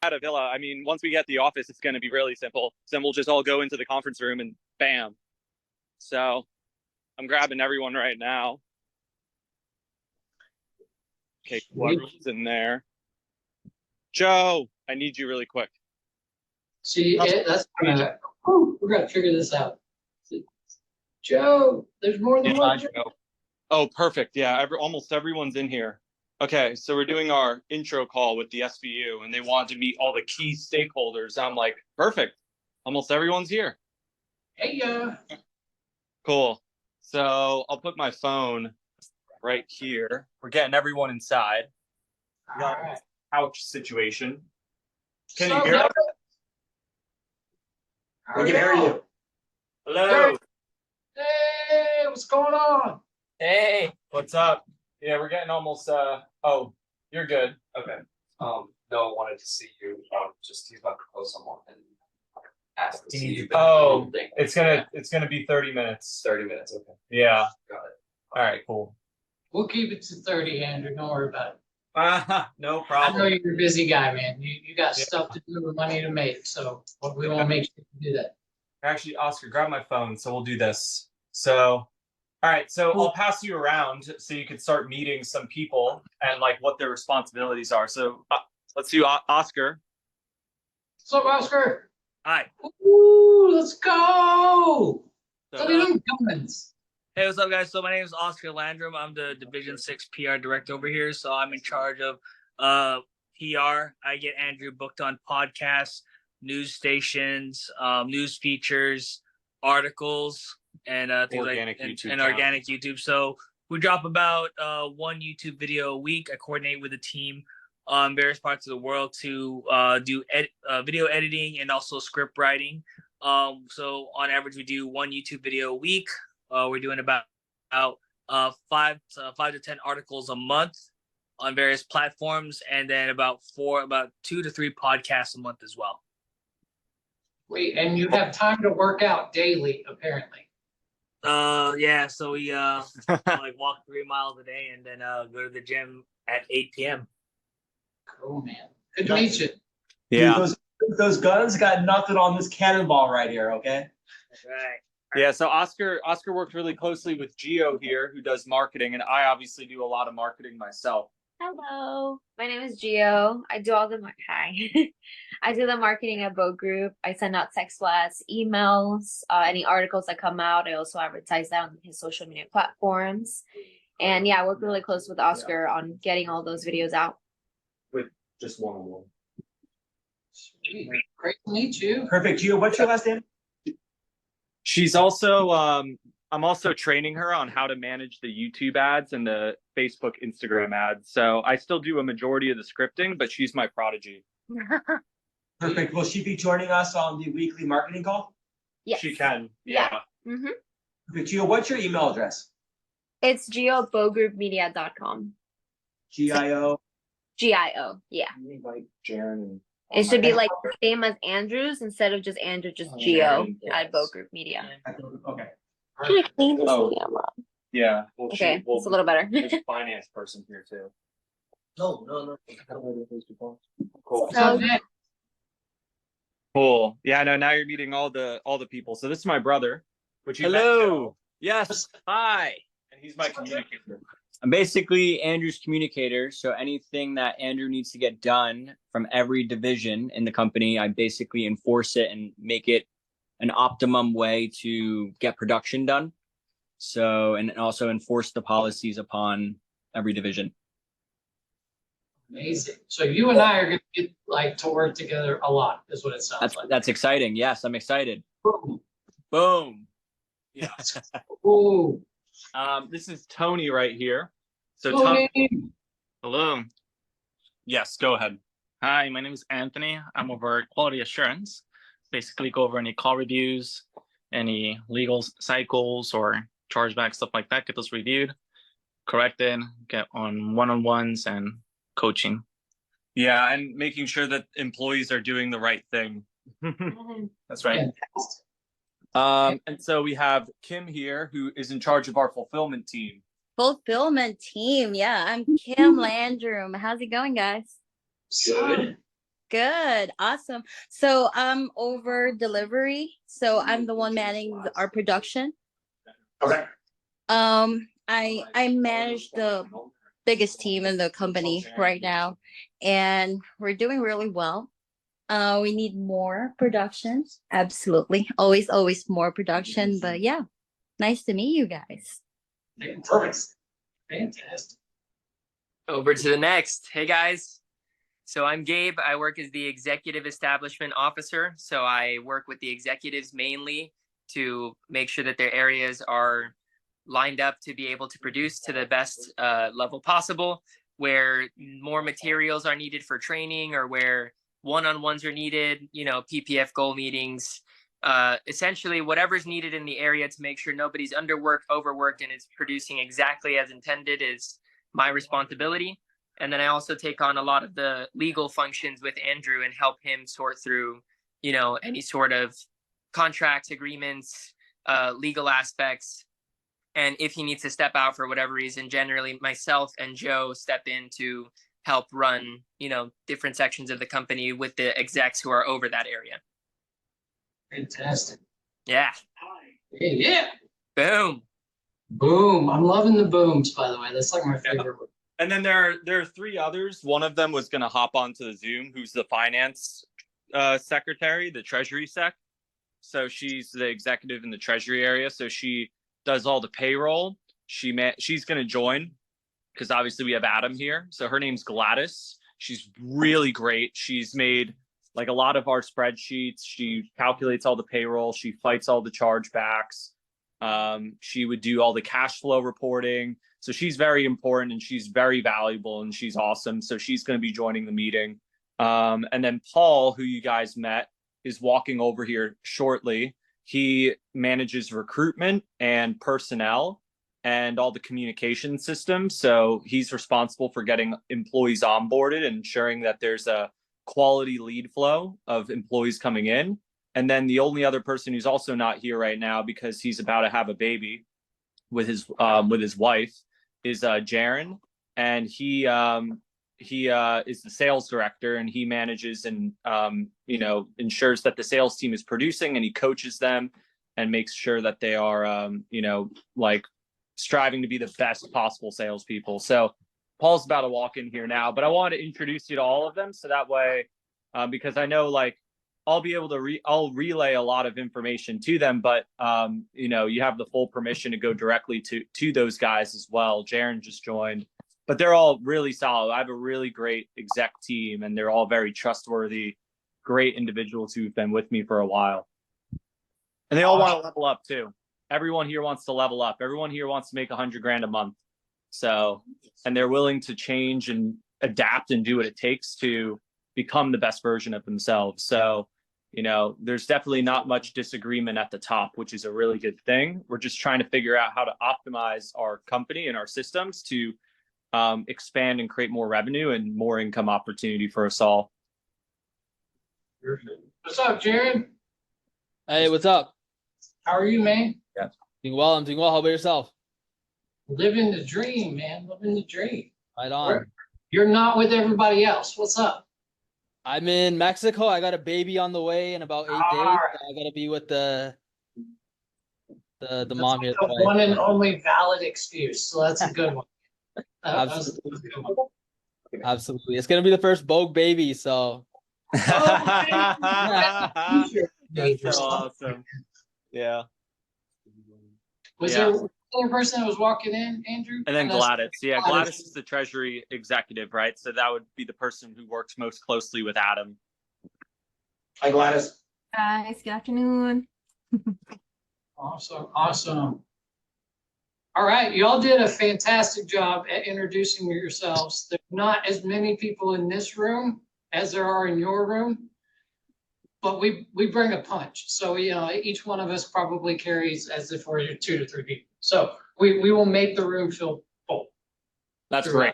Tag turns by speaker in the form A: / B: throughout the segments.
A: at a villa. I mean, once we get the office, it's going to be really simple. Then we'll just all go into the conference room and bam. So I'm grabbing everyone right now. Okay, everyone's in there. Joe, I need you really quick.
B: See, that's we're gonna figure this out. Joe, there's more than one Joe.
A: Oh, perfect. Yeah, almost everyone's in here. Okay, so we're doing our intro call with the SBU, and they wanted to meet all the key stakeholders. I'm like, perfect. Almost everyone's here.
B: Hey,
A: Cool. So I'll put my phone right here. We're getting everyone inside. We got a couch situation. Can you hear us?
B: We can hear you.
A: Hello.
B: Hey, what's going on?
A: Hey, what's up? Yeah, we're getting almost. Oh, you're good. Okay.
C: Noah wanted to see you. Just he's about to close someone and ask to see you.
A: Oh, it's gonna be 30 minutes.
C: 30 minutes. Okay.
A: Yeah.
C: Got it.
A: All right. Cool.
B: We'll keep it to 30, Andrew. Don't worry about it.
A: No
B: I
A: problem.
B: know you're a busy guy, man. You got stuff to do and money to make, so we want to make sure you do that.
A: Actually, Oscar, grab my phone. So we'll do this. So, all right. So I'll pass you around so you can start meeting some people and like what their responsibilities are. So let's do Oscar.
B: What's up, Oscar?
A: Hi.
B: Ooh, let's go. Look at them guns.
D: Hey, what's up, guys? So my name is Oscar Landrum. I'm the Division 6 PR director over here. So I'm in charge of PR. I get Andrew booked on podcasts, news stations, news features, articles, and things
A: Organic
D: like
A: YouTube
D: and organic YouTube. So we drop about one YouTube video a week. I coordinate with a team on various parts of the world to do video editing and also script writing. So on average, we do one YouTube video a week. We're doing about 5 to 10 articles a month on various platforms, and then about 2 to 3 podcasts a month as well.
B: Wait, and you have time to work out daily, apparently.
D: Yeah. So we like walk 3 miles a day, and then go to the gym at 8 p.m.
B: Cool, man. Good to meet you.
A: Yeah.
E: Dude, those guns got nothing on this cannonball right here, okay?
D: Right.
A: Yeah, so Oscar worked really closely with Gio here, who does marketing, and I obviously do a lot of marketing myself.
F: Hello, my name is Gio. I do all the I do the marketing at Boge Group. I send out text blasts, emails, any articles that come out. I also advertise that on his social media platforms. And yeah, I work really close with Oscar on getting all those videos out.
A: With just one-on-one.
B: Sweet. Great to meet you.
E: Perfect. Gio, what's your last name?
A: She's also I'm also training her on how to manage the YouTube ads and the Facebook, Instagram ads. So I still do a majority of the scripting, but she's my prodigy.
E: Perfect. Will she be joining us on the weekly marketing call?
F: Yes.
A: She can. Yeah.
F: Mm-hmm.
E: Perfect. Gio, what's your email address?
F: It's gio@bogegroupmedia.com.
E: GIO.
F: GIO, yeah.
A: Like Jarren.
F: It should be like the same as Andrew's instead of just Andrew, just Gio at Boge Group Media.
E: Okay.
F: Can I clean this camera?
A: Yeah. Well,
F: Okay, it's a little better.
A: There's a finance person here too.
C: No.
A: Cool.
B: So,
A: Cool. Yeah, no, now you're meeting all the people. So this is my brother, which you met.
G: Hello. Yes. Hi.
A: And he's my communicator.
G: I'm basically Andrew's communicator. So anything that Andrew needs to get done from every division in the company, I basically enforce it and make it an optimum way to get production done. So, and also enforce the policies upon every division.
B: amazing. So you and I are going to get like to work together a lot, is what it sounds like.
G: That's exciting. Yes, I'm excited.
B: Boom.
G: Boom.
A: Yeah.
B: Ooh.
A: This is Tony right here. So
B: Tony.
H: Hello.
A: Yes, go ahead.
H: Hi, my name is Anthony. I'm over quality assurance. Basically go over any call reviews, any legal cycles or chargebacks, stuff like that. Get those reviewed, corrected, get on one-on-ones and coaching.
A: Yeah, and making sure that employees are doing the right thing. That's right. And so we have Kim here, who is in charge of our fulfillment team.
I: Fulfillment team. Yeah, I'm Kim Landrum. How's it going, guys?
B: Good.
I: Good. Awesome. So I'm over delivery. So I'm the one manning our production.
J: Okay.
I: I manage the biggest team in the company right now, and we're doing really well. We need more production. Absolutely. Always more production. But yeah, nice to meet you guys.
J: Perfect.
B: Fantastic.
K: Over to the next. Hey guys. So I'm Gabe. I work as the Executive Establishment Officer. So I work with the executives mainly to make sure that their areas are lined up to be able to produce to the best level possible, where more materials are needed for training or where one-on-ones are needed, you know, PPF goal meetings, essentially whatever's needed in the area to make sure nobody's underworked, overworked, and it's producing exactly as intended is my responsibility. And then I also take on a lot of the legal functions with Andrew and help him sort through, you know, any sort of contracts, agreements, legal aspects. And if he needs to step out for whatever reason, generally myself and Joe step in to help run, you know, different sections of the company with the execs who are over that area.
B: Fantastic.
K: Yeah.
B: Yeah.
K: Boom.
B: Boom. I'm loving the booms, by the way. That's like my favorite word.
A: And then there are three others. One of them was going to hop onto the Zoom, who's the finance secretary, the treasury sec. So she's the executive in the treasury area. So she does all the payroll. She's going to join because obviously we have Adam here. So her name's Gladys. She's really great. She's made like a lot of our spreadsheets. She calculates all the payroll. She fights all the chargebacks. She would do all the cash flow reporting. So she's very important and she's very valuable and she's awesome. So she's going to be joining the meeting. And then Paul, who you guys met, is walking over here shortly. He manages recruitment and personnel and all the communication systems. So he's responsible for getting employees onboarded and ensuring that there's a quality lead flow of employees coming in. And then the only other person who's also not here right now because he's about to have a baby with his wife is Jarren, and he is the sales director, and he manages and ensures that the sales team is producing, and he coaches them and makes sure that they are like striving to be the best possible salespeople. So Paul's about to walk in here now, but I want to introduce you to all of them so that way, because I know like I'll be able to I'll relay a lot of information to them, but you have the full permission to go directly to those guys as well. Jarren just joined, but they're all really solid. I have a really great exec team, and they're all very trustworthy, great individuals who've been with me for a while. And they all want to level up too. Everyone here wants to level up. Everyone here wants to make $100,000 a month. So, and they're willing to change and adapt and do what it takes to become the best version of themselves. So, there's definitely not much disagreement at the top, which is a really good thing. We're just trying to figure out how to optimize our company and our systems to expand and create more revenue and more income opportunity for us all.
B: What's up, Jarren?
L: Hey, what's up?
B: How are you, man?
A: Yeah.
L: Doing well. I'm doing well. How about yourself?
B: Living the dream, man. Living the dream.
L: Right on.
B: You're not with everybody else. What's up?
L: I'm in Mexico. I got a baby on the way in about 8 days.
B: Right.
L: I gotta be with the mom here.
B: The one and only valid excuse. So that's a good one.
L: Absolutely. Absolutely. It's gonna be the first Boge baby, so
A: That's so awesome. Yeah.
B: Was there another person that was walking in, Andrew?
A: And then Gladys. Yeah, Gladys is the treasury executive, right? So that would be the person who works most closely with Adam.
J: Hi, Gladys.
M: Guys, good afternoon.
B: Awesome. All right, y'all did a fantastic job at introducing yourselves. There's not as many people in this room as there are in your room, but we bring a punch. So each one of us probably carries as if we're 2 to 3 people. So we will make the room feel full.
A: That's great.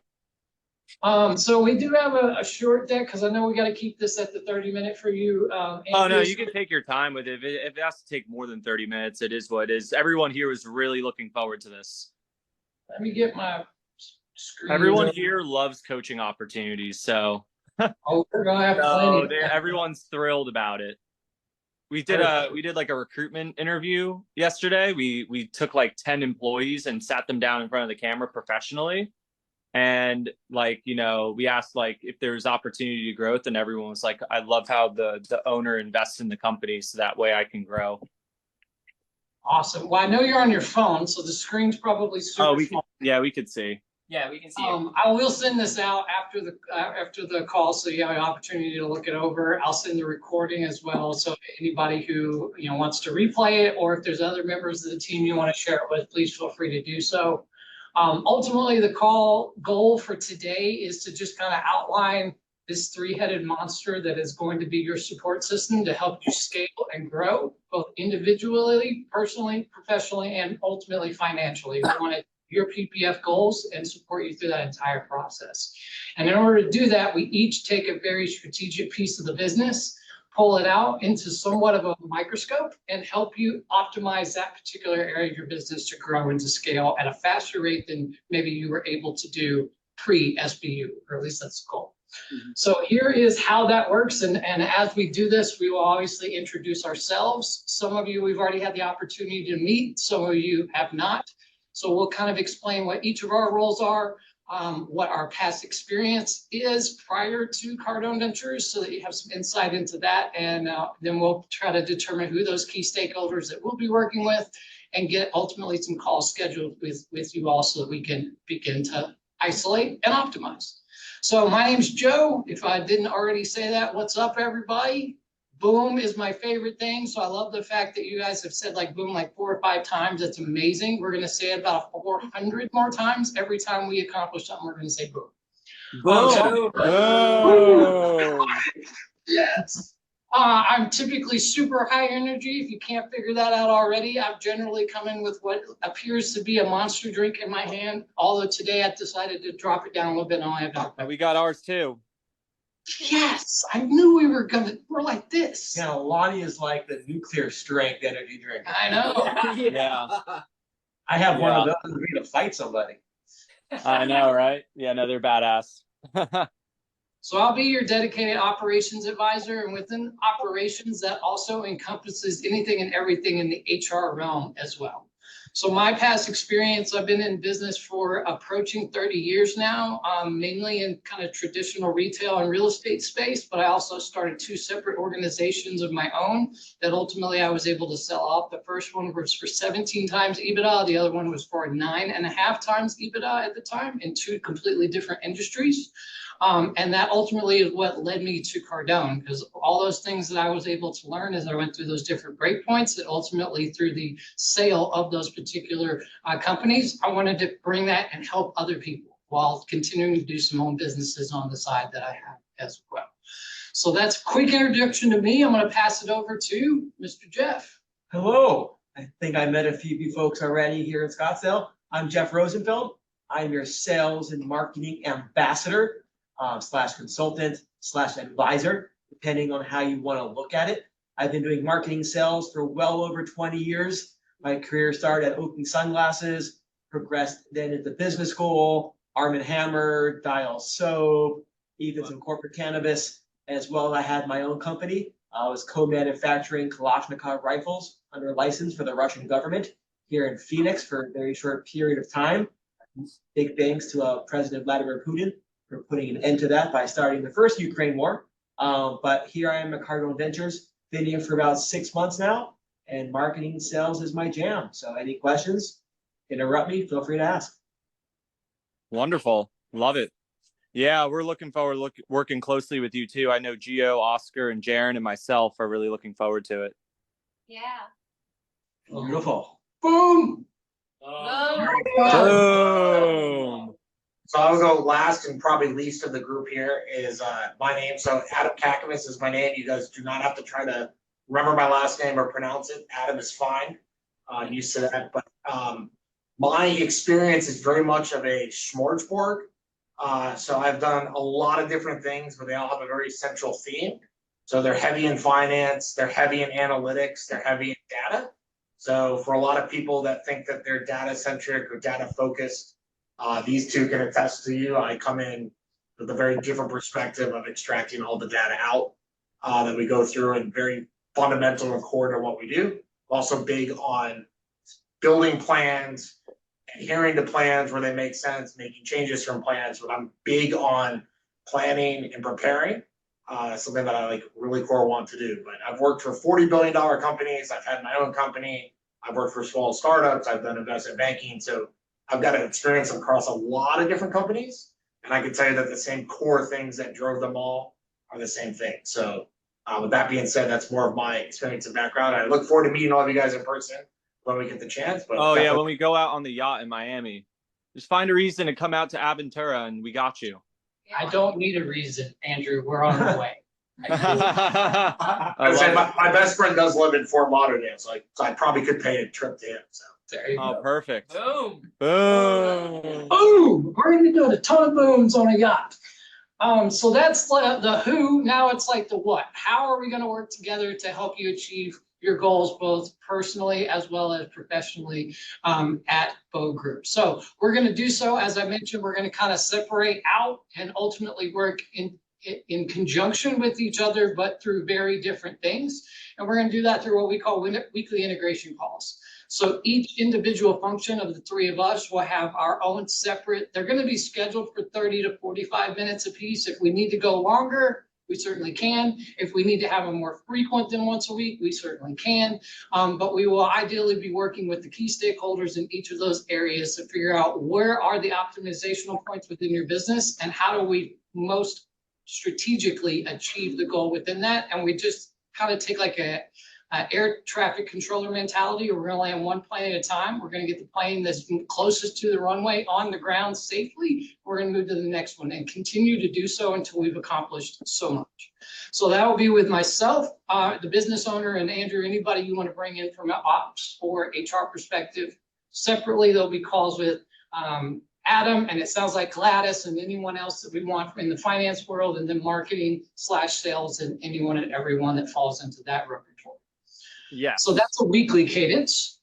B: So we do have a short deck because I know we got to keep this at the 30-minute for you.
A: Oh no, you can take your time with it. If it has to take more than 30 minutes, it is what it is. Everyone here is really looking forward to this.
B: Let me get my screen.
A: Everyone here loves coaching opportunities, so
B: Oh, we're gonna have
A: So
B: plenty.
A: everyone's thrilled about it. We did like a recruitment interview yesterday. We took like 10 employees and sat them down in front of the camera professionally. And like, you know, we asked like if there's opportunity to growth, and everyone was like, I love how the owner invests in the company so that way I can grow.
B: Awesome. Well, I know you're on your phone, so the screen's probably super small.
A: We could see.
K: Yeah, we can see it.
B: I will send this out after the call, so you have an opportunity to look it over. I'll send the recording as well, so anybody who wants to replay it, or if there's other members of the team you want to share it with, please feel free to do so. Ultimately, the goal for today is to just kind of outline this three-headed monster that is going to be your support system to help you scale and grow, both individually, personally, professionally, and ultimately financially. We want to your PPF goals and support you through that entire process. And in order to do that, we each take a very strategic piece of the business, pull it out into somewhat of a microscope, and help you optimize that particular area of your business to grow and to scale at a faster rate than maybe you were able to do pre-SBU, or at least that's the goal. So here is how that works. And as we do this, we will obviously introduce ourselves. Some of you we've already had the opportunity to meet, some of you have not. So we'll kind of explain what each of our roles are, what our past experience is prior to Cardone Ventures, so that you have some insight into that. And then we'll try to determine who those key stakeholders that we'll be working with, and get ultimately some calls scheduled with you all so that we can begin to isolate and optimize. So my name's Joe. If I didn't already say that, what's up, everybody? Boom is my favorite thing. So I love the fact that you guys have said like boom like 4 or 5 times. That's amazing. We're going to say it about 400 more times. Every time we accomplish something, we're going to say boom.
G: Boom.
B: Boom. Yes. I'm typically super high energy. If you can't figure that out already, I've generally come in with what appears to be a monster drink in my hand. Although today I decided to drop it down a little bit and only have Dr.
A: And we got ours too.
B: Yes, I knew we're like this.
E: Yeah, Lonnie is like the nuclear strength energy drink.
B: I know.
A: Yeah.
E: I have one of those ready to fight somebody.
A: I know, right? Yeah, no, they're badass.
B: So I'll be your dedicated operations advisor, and within operations, that also encompasses anything and everything in the HR realm as well. So my past experience, I've been in business for approaching 30 years now, mainly in kind of traditional retail and real estate space, but I also started 2 separate organizations of my own that ultimately I was able to sell off. The first one was for 17 times EBITDA. The other one was for 9.5 times EBITDA at the time, in 2 completely different industries. And that ultimately is what led me to Cardone, because all those things that I was able to learn as I went through those different breakpoints, that ultimately through the sale of those particular companies, I wanted to bring that and help other people while continuing to do some own businesses on the side that I have as well. So that's a quick introduction to me. I'm going to pass it over to Mr. Jeff.
E: Hello. I think I met a few of you folks already here in Scottsdale. I'm Jeff Rosenfeld. I'm your sales and marketing ambassador. / consultant / advisor, depending on how you want to look at it. I've been doing marketing sales for well over 20 years. My career started at Oakley Sunglasses, progressed then into business school, Arm & Hammer, Dial Soap, even some corporate cannabis, as well as I had my own company. I was co-manufacturing Kalashnikov rifles under license for the Russian government here in Phoenix for a very short period of time. Big thanks to President Vladimir Putin for putting an end to that by starting the first Ukraine war. But here I am at Cardone Ventures, been here for about 6 months now, and marketing sales is my jam. So any questions, interrupt me, feel free to ask.
A: Wonderful. Love it. Yeah, we're looking forward to working closely with you too. I know Gio, Oscar, and Jarren and myself are really looking forward to it.
F: Yeah.
E: Beautiful.
B: Boom.
A: Boom.
J: So I'll go last and probably least of the group here is my name. So Adam Kakamis is my name. You guys do not have to try to remember my last name or pronounce it. Adam is fine. I'm used to that. But my experience is very much of a smorgasbord. So I've done a lot of different things, but they all have a very central theme. So they're heavy in finance, they're heavy in analytics, they're heavy in data. So for a lot of people that think that they're data centric or data focused, these two can attest to you. I come in with a very different perspective of extracting all the data out that we go through, and very fundamental and core to what we do. Also big on building plans, adhering to plans where they make sense, making changes from plans. But I'm big on planning and preparing, something that I like really core want to do. But I've worked for $40 billion companies. I've had my own company. I've worked for small startups. I've done investment banking. So I've got an experience across a lot of different companies. And I can tell you that the same core things that drove them all are the same thing. So with that being said, that's more of my experience and background. I look forward to meeting all of you guys in person when we get the chance. But
A: oh yeah, when we go out on the yacht in Miami, just find a reason to come out to Aventura and we got you.
B: I don't need a reason, Andrew. We're on our way.
J: I say my best friend does live in Fort Lauderdale, so I probably could pay a trip to him. So
B: there you go.
A: Perfect.
K: Boom.
A: Boom.
B: Boom. We're going to do a ton of booms on a yacht. So that's the who. Now it's like the what. How are we going to work together to help you achieve your goals, both personally as well as professionally at Boge Group? So we're going to do so, as I mentioned, we're going to kind of separate out and ultimately work in conjunction with each other, but through very different things. And we're going to do that through what we call weekly integration calls. So each individual function of the three of us will have our own separate, they're going to be scheduled for 30 to 45 minutes apiece. If we need to go longer, we certainly can. If we need to have them more frequent than once a week, we certainly can. But we will ideally be working with the key stakeholders in each of those areas to figure out where are the optimizational points within your business and how do we most strategically achieve the goal within that. And we just kind of take like a air traffic controller mentality. We're going to land one plane at a time. We're going to get the plane that's closest to the runway on the ground safely. We're going to move to the next one and continue to do so until we've accomplished so much. So that will be with myself, the business owner, and Andrew, anybody you want to bring in from an ops or HR perspective. Separately, there'll be calls with Adam, and it sounds like Gladys, and anyone else that we want in the finance world, and then marketing/sales, and anyone and everyone that falls into that repertoire.
A: Yeah.
B: So that's a weekly cadence.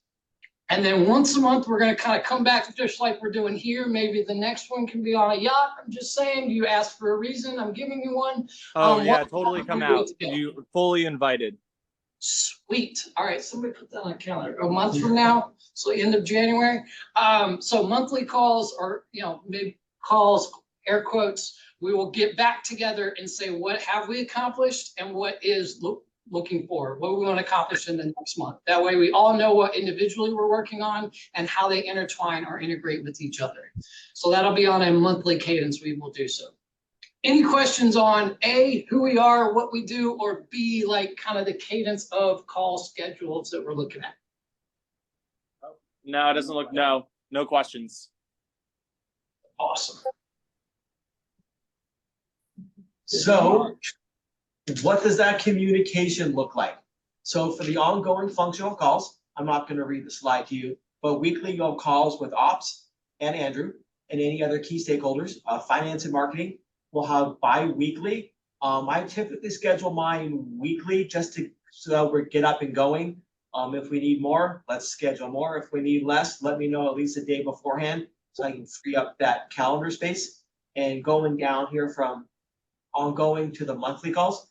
B: And then once a month, we're going to kind of come back just like we're doing here. Maybe the next one can be on a yacht. I'm just saying, you asked for a reason. I'm giving you one.
A: Oh, yeah, totally come out. You fully invited.
B: Sweet. All right, somebody put that on a calendar. A month from now, so end of January. So monthly calls, or maybe calls, air quotes. We will get back together and say, what have we accomplished and what is looking forward, what we want to accomplish in the next month. That way we all know what individually we're working on and how they intertwine or integrate with each other. So that'll be on a monthly cadence. We will do so. Any questions on A, who we are, what we do, or B, like kind of the cadence of call schedules that we're looking at?
A: No, it doesn't look, no questions.
B: Awesome.
E: So what does that communication look like? So for the ongoing functional calls, I'm not going to read the slide to you, but weekly you'll have calls with ops and Andrew and any other key stakeholders. Finance and marketing will have bi-weekly. I typically schedule mine weekly just so that we get up and going. If we need more, let's schedule more. If we need less, let me know at least a day beforehand so I can free up that calendar space. And going down here from ongoing to the monthly calls,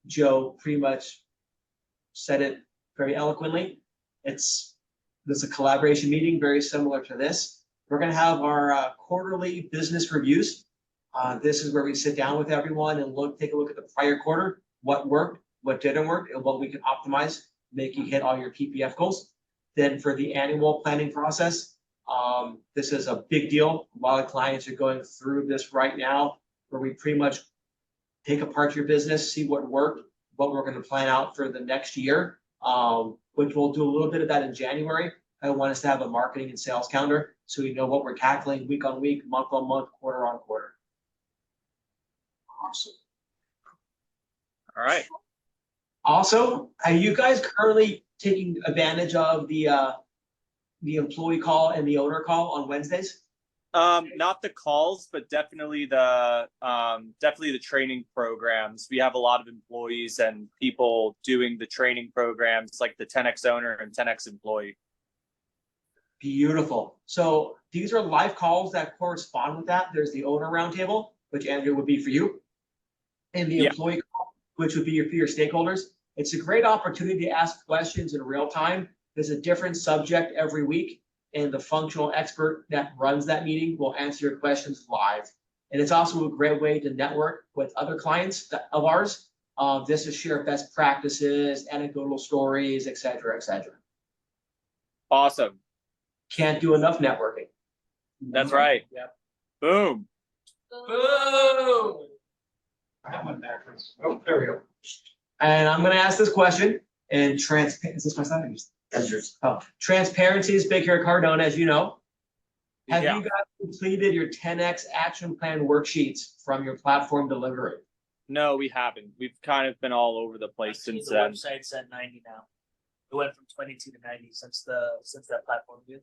E: Joe pretty much said it very eloquently. This is a collaboration meeting, very similar to this. We're going to have our quarterly business reviews. This is where we sit down with everyone and take a look at the prior quarter, what worked, what didn't work, and what we can optimize, make you hit all your PPF goals. Then for the annual planning process, this is a big deal. A lot of clients are going through this right now, where we pretty much take apart your business, see what worked, what we're going to plan out for the next year, which we'll do a little bit of that in January. I want us to have a marketing and sales calendar so we know what we're tackling week on week, month on month, quarter on quarter. Awesome.
A: All right.
E: Also, are you guys currently taking advantage of the employee call and the owner call on Wednesdays?
A: Not the calls, but definitely the training programs. We have a lot of employees and people doing the training programs, like the 10X owner and 10X employee.
E: Beautiful. So these are live calls that correspond with that. There's the owner roundtable, which Andrew would be for you, and the employee call, which would be for your stakeholders. It's a great opportunity to ask questions in real time. There's a different subject every week, and the functional expert that runs that meeting will answer your questions live. And it's also a great way to network with other clients of ours. This is share best practices, anecdotal stories, et cetera, et cetera.
A: Awesome.
E: Can't do enough networking.
A: That's right.
E: Yep.
A: Boom.
B: Boom.
J: I have one backwards. Oh, there we go.
E: And I'm gonna ask this question, and is this my slide?
J: That's yours.
E: Oh, transparency is big here at Cardone, as you know. Have
A: Yeah.
E: you guys completed your 10X action plan worksheets from your platform delivery?
A: No, we haven't. We've kind of been all over the place since
D: The
A: then.
D: website's at 90 now. It went from 22 to 90 since that platform did.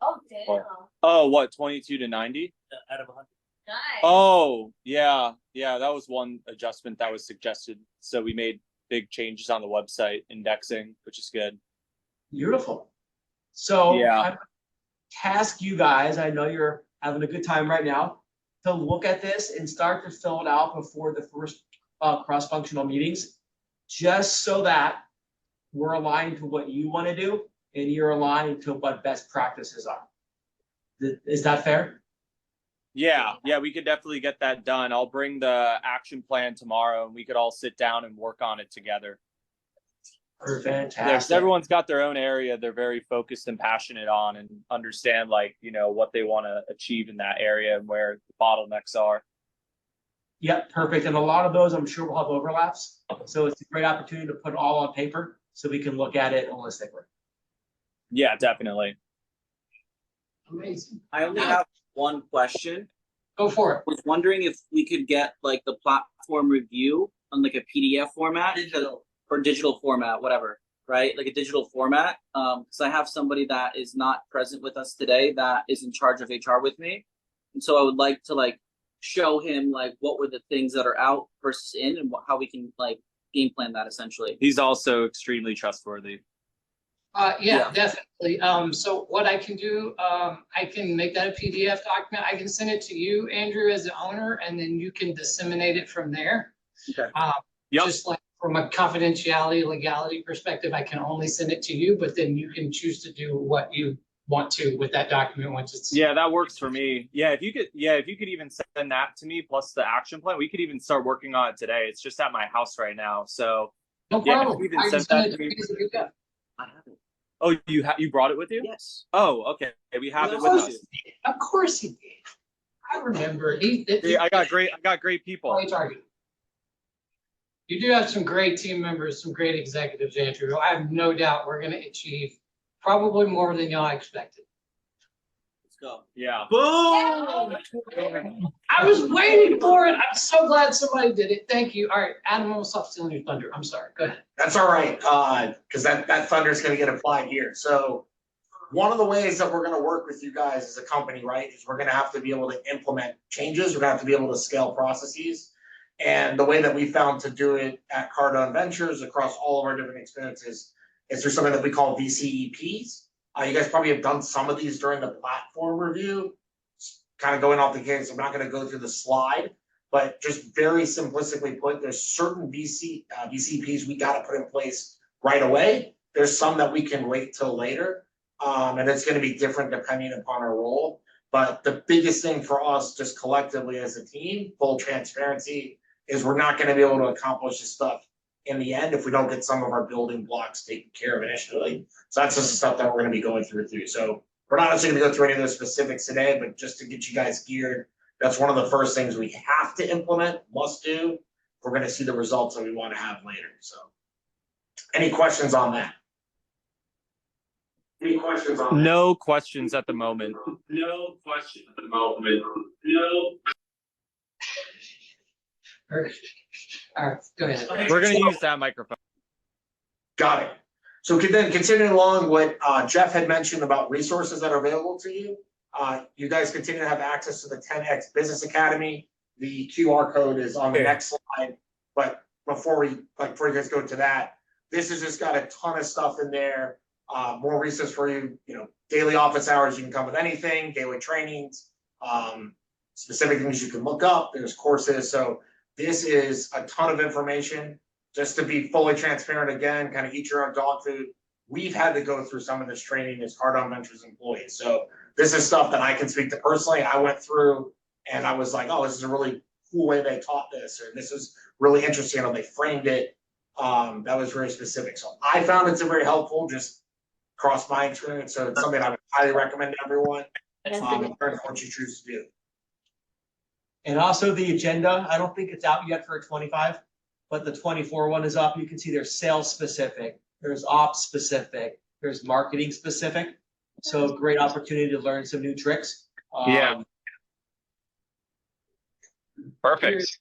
F: Oh, damn.
A: Oh, what, 22 to 90?
D: Out of 100.
F: Nice.
A: Oh, yeah. Yeah, that was one adjustment that was suggested. So we made big changes on the website indexing, which is good.
E: Beautiful. So
A: Yeah.
E: I'm gonna task you guys, I know you're having a good time right now, to look at this and start to fill it out before the first cross-functional meetings, just so that we're aligned to what you want to do and you're aligned to what best practices are. Is that fair?
A: Yeah, we could definitely get that done. I'll bring the action plan tomorrow and we could all sit down and work on it together.
E: Fantastic.
A: Everyone's got their own area they're very focused and passionate on and understand, like, you know, what they want to achieve in that area and where the bottlenecks are.
E: Yep, perfect. And a lot of those, I'm sure, will have overlaps. So it's a great opportunity to put it all on paper so we can look at it holistically.
A: Yeah, definitely.
B: Amazing.
N: I only have one question.
B: Go for it.
N: I was wondering if we could get like the platform review on like a PDF format or digital format, whatever, right? Like a digital format. Because I have somebody that is not present with us today that is in charge of HR with me. And so I would like to like show him like what were the things that are out versus in and how we can like game plan that essentially.
A: He's also extremely trustworthy.
B: Yeah, definitely. So what I can do, I can make that a PDF document. I can send it to you, Andrew, as the owner, and then you can disseminate it from there.
N: Okay.
B: Just like from a confidentiality, legality perspective, I can only send it to you, but then you can choose to do what you want to with that document once it's.
A: Yeah, that works for me. If you could even send that to me plus the action plan, we could even start working on it today. It's just at my house right now. So
B: No problem.
A: If you
B: I
A: even
B: can
A: send
B: send
A: that
B: it
A: to me.
N: I have it.
A: Oh, you brought it with you?
N: Yes.
A: Oh, okay. We have it with us.
B: Of course he did. I remember.
A: I got great people.
B: You do have some great team members, some great executives, Andrew. I have no doubt we're going to achieve probably more than y'all expected.
N: Let's go.
A: Yeah.
B: Boom! I was waiting for it. I'm so glad somebody did it. Thank you. All right, Adam, I'm gonna stop stealing your thunder. I'm sorry. Go ahead.
J: That's all right, because that thunder is going to get applied here. So one of the ways that we're going to work with you guys as a company, right, is we're going to have to be able to implement changes. We're going to have to be able to scale processes. And the way that we found to do it at Cardone Ventures across all of our different experiences is there's something that we call VCEPs. You guys probably have done some of these during the platform review. Kind of going off the case, I'm not going to go through the slide, but just very simplistically put, there's certain VCPs we got to put in place right away. There's some that we can wait till later, and it's going to be different depending upon our role. But the biggest thing for us, just collectively as a team, full transparency, is we're not going to be able to accomplish this stuff in the end if we don't get some of our building blocks taken care of initially. So that's just the stuff that we're going to be going through. So we're not actually going to go through any of those specifics today, but just to get you guys geared, that's one of the first things we have to implement, must do. We're going to see the results that we want to have later. So any questions on that? Any questions on that?
A: No questions at the moment.
J: No questions at the moment. No.
B: All right, go ahead.
A: We're going to use that microphone.
J: Got it. So then continuing along what Jeff had mentioned about resources that are available to you, you guys continue to have access to the 10X Business Academy. The QR code is on the next slide. But before you guys go to that, this has just got a ton of stuff in there More resources for you, daily office hours, you can come with anything, daily trainings, specific things you can look up, there's courses. So this is a ton of information. Just to be fully transparent again, kind of eat your own dog food. We've had to go through some of this training as Hard On Ventures employees. So this is stuff that I can speak to personally. I went through and I was like, oh, this is a really cool way they taught this, or this is really interesting how they framed it. That was very specific. So I found it's very helpful, just across my experience. So it's something I would highly recommend to everyone. What you choose to do.
E: And also the agenda, I don't think it's out yet for 25, but the 24 one is up. You can see there's sales specific, there's ops specific, there's marketing specific. So great opportunity to learn some new tricks.
A: Yeah. Perfect.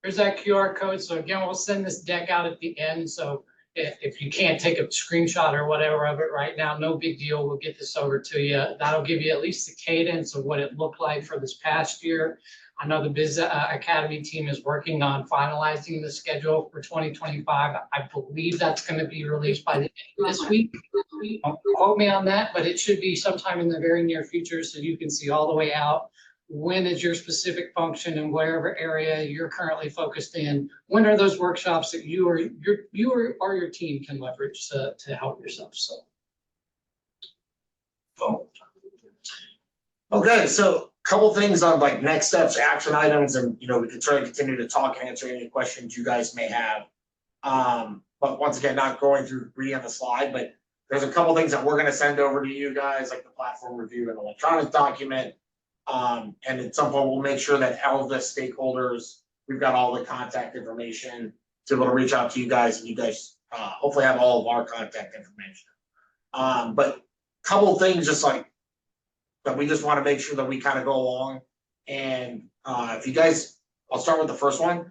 B: Here's that QR code. So again, we'll send this deck out at the end. So if you can't take a screenshot or whatever of it right now, no big deal. We'll get this over to you. That'll give you at least the cadence of what it looked like for this past year. I know the Biz Academy team is working on finalizing the schedule for 2025. I believe that's going to be released by the end of this week. Don't quote me on that, but it should be sometime in the very near future, so you can see all the way out. When is your specific function in whatever area you're currently focused in? When are those workshops that you or your team can leverage to help yourself? So.
J: Okay, so a couple things on like next steps, action items, and we can try to continue to talk and answer any questions you guys may have. But once again, not going through reading on the slide, but there's a couple things that we're going to send over to you guys, like the platform review and electronic document. And at some point, we'll make sure that all of the stakeholders, we've got all the contact information to be able to reach out to you guys, and you guys hopefully have all of our contact information. But a couple things just like that we just want to make sure that we kind of go along. And if you guys, I'll start with the first one.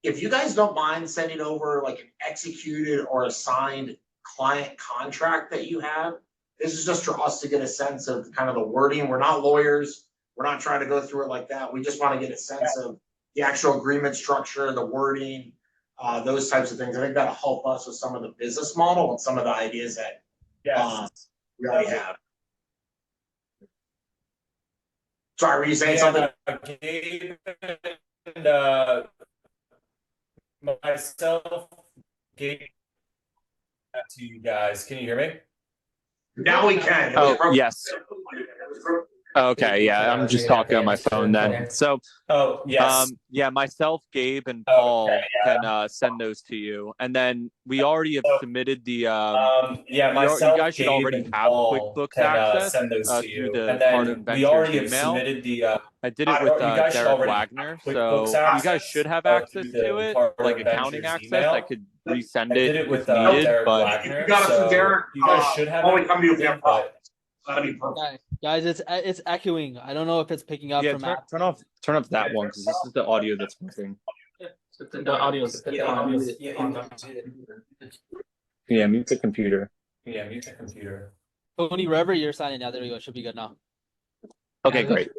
J: If you guys don't mind sending over like an executed or a signed client contract that you have, this is just for us to get a sense of kind of the wording. We're not lawyers. We're not trying to go through it like that. We just want to get a sense of the actual agreement structure, the wording, those types of things. I think that'll help us with some of the business model and some of the ideas that we already have. Sorry, were you saying something?
A: Gabe and myself, Gabe, to you guys. Can you hear me?
J: Now we can.
G: Oh, yes. Okay, yeah, I'm just talking on my phone then. So, myself, Gabe, and Paul can send those to you, and then we already have submitted the.
A: Myself,
G: you guys should
A: Gabe,
G: already
A: and
G: have
A: Paul
G: QuickBooks
A: can,
G: access
A: send those to
G: through
A: you.
G: the
A: And then
G: Hard On
A: we already
G: Ventures
A: have
G: email.
A: submitted the.
G: I did it with
A: you guys should
G: Derek
A: already
G: Wagner,
A: have
G: so
A: QuickBooks
G: you guys should have access
A: through the
G: to it,
A: Hard On
G: like accounting
A: Ventures
G: access.
A: email.
G: I could resend
A: I did
G: it
A: it with
G: if needed,
A: Derek
G: but
A: Wagner,
J: You got it
A: so
J: from Derek.
A: you guys should have
J: Only
A: it,
J: come to you if you have
A: but
J: problems. That'd be perfect.
L: Guys, it's echoing. I don't know if it's picking up from
G: turn off that one because this is the audio that's working.
H: The audio is
G: Yeah, mute the computer.
A: Yeah, mute the computer.
L: Tony, wherever you're signing now, there we go. Should be good now.
G: Okay, great.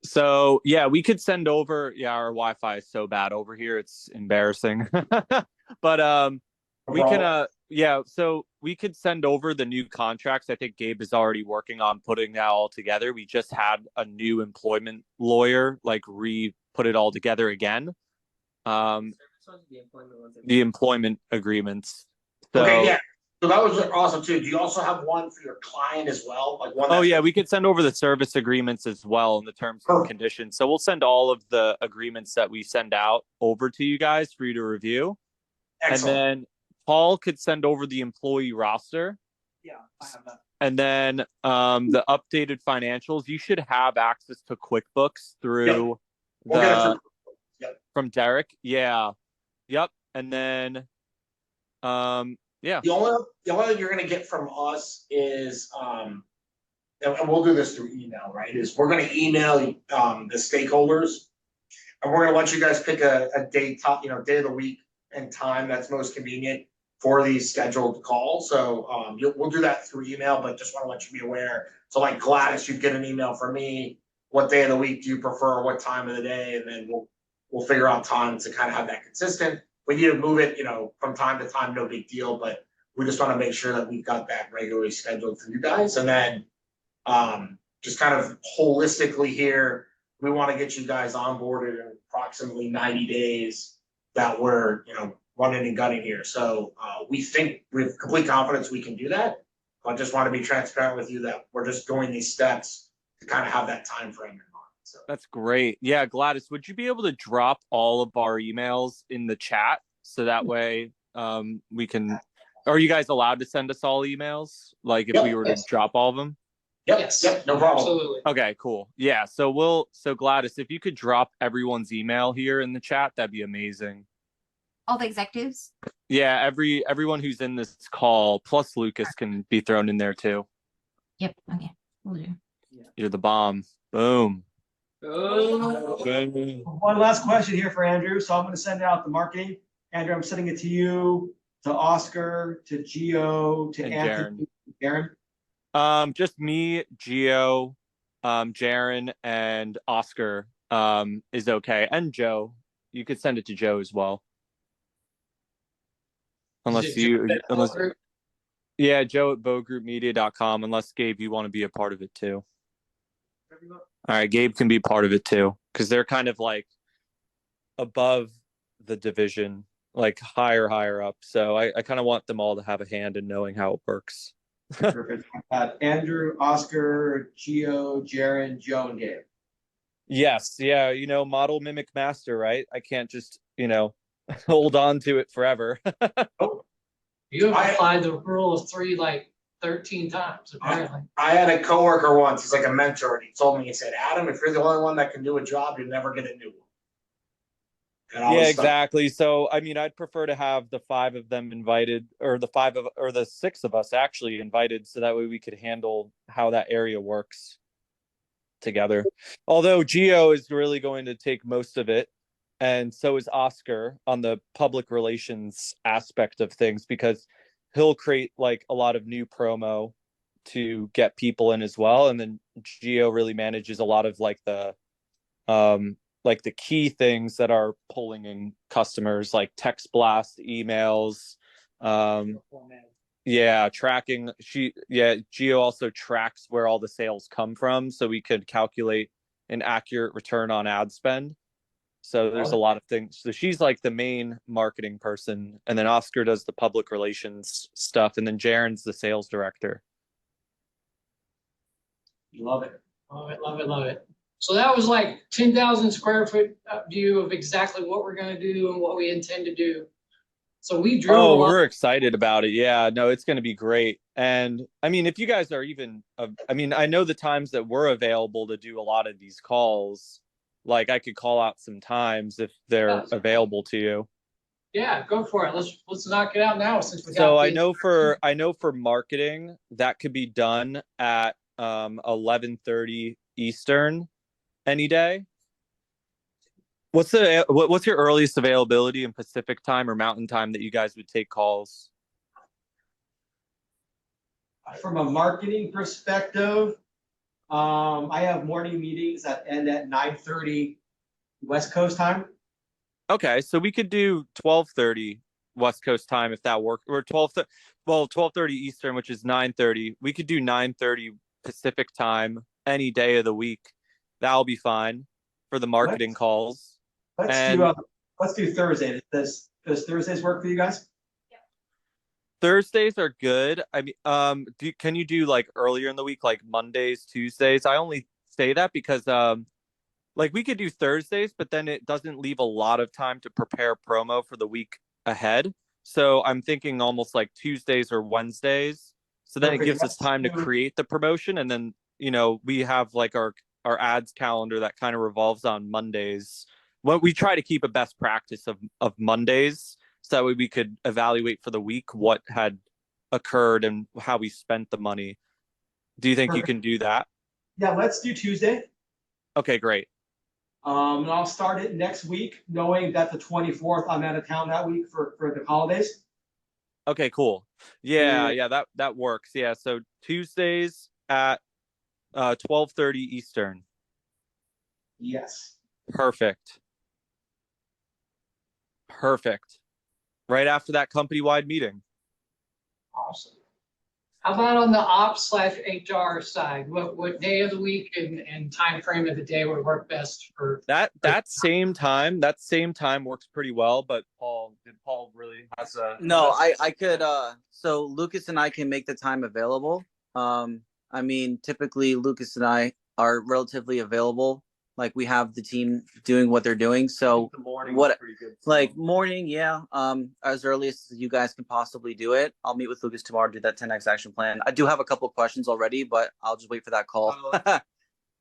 G: So yeah, we could send over. Yeah, our Wi-Fi is so bad over here; it's embarrassing. But we can. So we could send over the new contracts. I think Gabe is already working on putting that all together. We just had a new employment lawyer put it all together again. The employment agreements. So,
J: Okay, yeah. So that was awesome too. Do you also have one for your client as well? Like one?
G: Oh yeah, we could send over the service agreements as well and the terms and conditions. So we'll send all of the agreements that we send out over to you guys for you to review.
J: Excellent.
G: And then Paul could send over the employee roster.
E: Yeah, I have that.
G: And then the updated financials. You should have access to QuickBooks through from Derek. Yeah. Yep. And then
J: The only thing you're gonna get from us is and we'll do this through email, right? Is we're gonna email the stakeholders, and we're gonna let you guys pick a day day of the week and time that's most convenient for these scheduled calls. So we'll do that through email, but just want to let you be aware. So like Gladys, you'd get an email from me. What day of the week do you prefer? What time of the day? And then we'll figure out times to kind of have that consistent. We need to move it, from time to time, no big deal. But We just want to make sure that we've got that regularly scheduled for you guys. And then just kind of holistically here, we want to get you guys onboarded in approximately 90 days that we're, running and gunning here. So we think with complete confidence we can do that. I just want to be transparent with you that we're just doing these steps to kind of have that time frame in mind. So
A: That's great. Yeah, Gladys, would you be able to drop all of our emails in the chat so that way we can? Are you guys allowed to send us all emails? Like if we were to drop all of them?
J: Yep, no problem.
B: Absolutely.
A: Okay, cool. Yeah, so Gladys, if you could drop everyone's email here in the chat, that'd be amazing.
M: All the executives?
A: Yeah, everyone who's in this call, plus Lucas can be thrown in there too.
M: Yep. Okay. Will do.
A: You're the bomb. Boom.
E: One last question here for Andrew. So I'm going to send out the marketing. Andrew, I'm sending it to you, to Oscar, to Gio, to
A: And
E: Anthony, Jarren.
A: Just me, Gio, Jarren, and Oscar is okay. And Joe. You could send it to Joe as well. Unless Joe at bogegroupmedia.com, unless Gabe, you want to be a part of it too. All right, Gabe can be part of it too, because they're kind of like above the division, like higher up. So I kind of want them all to have a hand in knowing how it works.
E: Perfect. Andrew, Oscar, Gio, Jarren, Joe, and Gabe.
A: Yes, yeah, model, mimic, master, right? I can't just, hold on to it forever.
B: You have applied the rule of three like 13 times, apparently.
J: I had a coworker once, he's like a mentor, and he told me, he said, Adam, if you're the only one that can do a job, you'll never get a new one.
A: Yeah, exactly. So, I'd prefer to have the 5 of them invited, or the 6 of us actually invited, so that way we could handle how that area works together. Although Gio is really going to take most of it, and so is Oscar on the public relations aspect of things, because he'll create like a lot of new promo to get people in as well. And then Gio really manages a lot of like the key things that are pulling in customers, like text blast, emails, tracking. Gio also tracks where all the sales come from, so we could calculate an accurate return on ad spend. So there's a lot of things. So she's like the main marketing person, and then Oscar does the public relations stuff, and then Jarren's the sales director.
E: Love it.
B: Love it, love it, love it. So that was like 10,000 square foot view of exactly what we're going to do and what we intend to do. So we drove.
A: We're excited about it. Yeah, no, it's going to be great. And if you guys are even, I know the times that we're available to do a lot of these calls. Like I could call out some times if they're available to you.
B: Yeah, go for it. Let's knock it out now since we got.
A: So I know for marketing that could be done at 11:30 Eastern any day. What's your earliest availability in Pacific time or Mountain time that you guys would take calls?
E: From a marketing perspective, I have morning meetings that end at 9:30 West Coast time.
A: Okay, so we could do 12:30 West Coast time if that works, or 12:30 Eastern, which is 9:30. We could do 9:30 Pacific time any day of the week. That'll be fine for the marketing calls.
E: Let's do Thursday. Does Thursdays work for you guys?
A: Thursdays are good. Can you do like earlier in the week, like Mondays, Tuesdays? I only say that because we could do Thursdays, but then it doesn't leave a lot of time to prepare promo for the week ahead. So I'm thinking almost like Tuesdays or Wednesdays. So then it gives us time to create the promotion, and then we have like our ads calendar that kind of revolves on Mondays. We try to keep a best practice of Mondays, so that way we could evaluate for the week what had occurred and how we spent the money. Do you think you can do that?
E: Yeah, let's do Tuesday.
A: Okay, great.
E: And I'll start it next week, knowing that the 24th I'm out of town that week for the holidays.
A: Okay, cool. Yeah, that works. Yeah, so Tuesdays at 12:30 Eastern.
E: Yes.
A: Perfect. Right after that company-wide meeting.
B: Awesome. How about on the ops/HR side? What day of the week and time frame of the day would work best for
A: That same time works pretty well, but Paul really has a
N: No, I could, so Lucas and I can make the time available. I mean, typically Lucas and I are relatively available. Like we have the team doing what they're doing. So
A: the morning
N: what,
A: is pretty good.
N: like morning, yeah. As early as you guys can possibly do it. I'll meet with Lucas tomorrow to do that 10x action plan. I do have a couple of questions already, but I'll just wait for that call.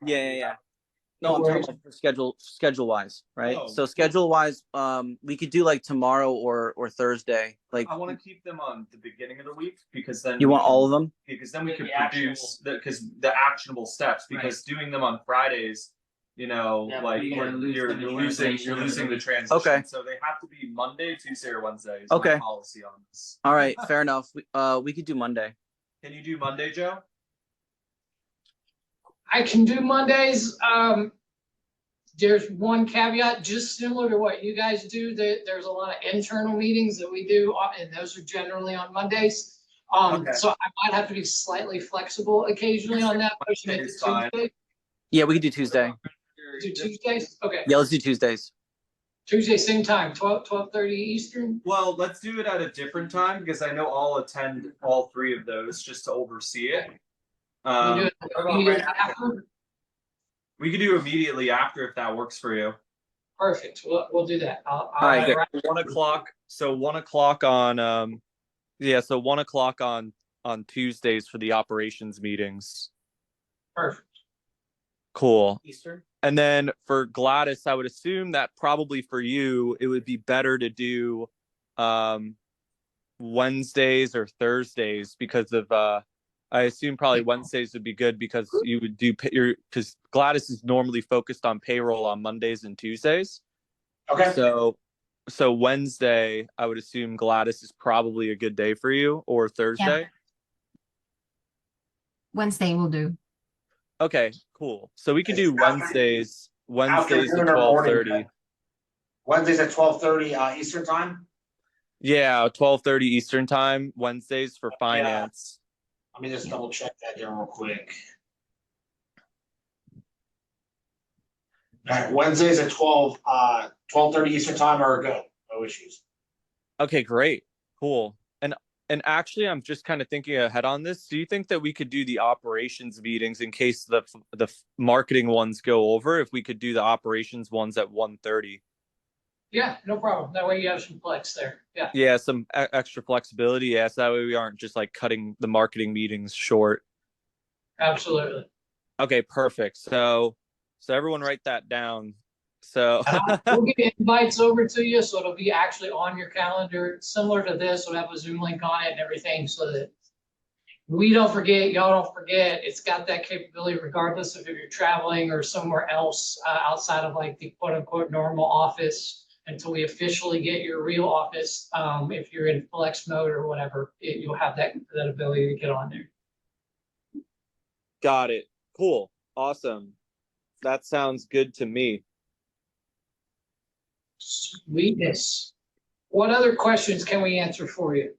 N: Yeah. No, I'm talking about for schedule wise, right?
A: Oh.
N: So schedule wise, we could do like tomorrow or Thursday. Like
A: I want to keep them on the beginning of the week because then
N: you want all of them?
A: because then we can
K: The
A: produce the actionable steps because doing them on Fridays, you know,
K: Yeah,
A: like
K: you're gonna lose
A: you're
K: the
A: losing the transition.
N: Okay.
A: So they have to be Monday, Tuesday, or Wednesday. Is
N: Okay.
A: my policy on this.
N: All right, fair enough. We could do Monday.
A: Can you do Monday, Joe?
B: I can do Mondays. There's one caveat, just similar to what you guys do. There's a lot of internal meetings that we do, and those are generally on Mondays.
A: Okay.
B: So I might have to be slightly flexible occasionally on that, pushing it to
A: Monday's fine.
B: Tuesday.
N: Yeah, we could do Tuesday.
B: Do Tuesdays? Okay.
N: Yeah, let's do Tuesdays.
B: Tuesday, same time, 12:30 Eastern.
A: Well, let's do it at a different time because I know I'll attend all three of those just to oversee it.
B: You do it immediately after?
A: We could do immediately after if that works for you.
B: Perfect. We'll do that.
N: All right, good.
A: 1:00. So 1:00 on so 1:00 on Tuesdays for the operations meetings.
B: Perfect.
A: Cool.
N: Eastern.
A: And then for Gladys, I would assume that probably for you it would be better to do Wednesdays or Thursdays because of I assume probably Wednesdays would be good because you would do because Gladys is normally focused on payroll on Mondays and Tuesdays.
J: Okay.
A: So Wednesday, I would assume Gladys is probably a good day for you, or Thursday.
M: Wednesday will do.
A: Okay, cool. So we can do Wednesdays at
J: Afternoon or morning.
A: 12:30.
J: Wednesdays at 12:30 Eastern time.
A: Yeah, 12:30 Eastern time. Wednesdays for finance.
J: Let me just double check that here real quick. All right, Wednesdays at 12:30 Eastern time are good. No issues.
A: Okay, great. Cool. And actually, I'm just kind of thinking ahead on this. Do you think that we could do the operations meetings in case the marketing ones go over? If we could do the operations ones at 1:30?
B: Yeah, no problem. That way you have some flex there. Yeah.
A: Yeah, some extra flexibility. Yeah, so that way we aren't just like cutting the marketing meetings short.
B: Absolutely.
A: Okay, perfect. So everyone write that down. So
B: we'll get invites over to you, so it'll be actually on your calendar, similar to this. We'll have a Zoom link on it and everything, so that we don't forget, y'all don't forget. It's got that capability, regardless of if you're traveling or somewhere else outside of like the quote unquote normal office, until we officially get your real office. If you're in flex mode or whatever, you'll have that ability to get on there.
A: Got it. Cool. Awesome. That sounds good to me.
B: Sweetness. What other questions can we answer for you?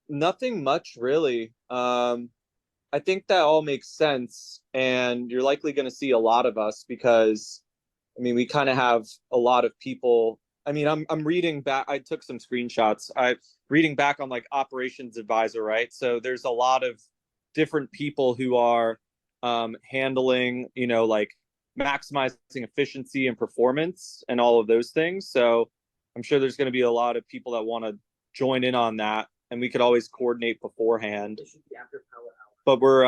A: Nothing much really. I think that all makes sense, and you're likely going to see a lot of us because, I mean, we kind of have a lot of people. I mean, I'm reading back. I took some screenshots. I'm reading back on like operations advisor, right? So there's a lot of different people who are handling, you know, like maximizing efficiency and performance and all of those things. So I'm sure there's going to be a lot of people that want to join in on that, and we could always coordinate beforehand. But we're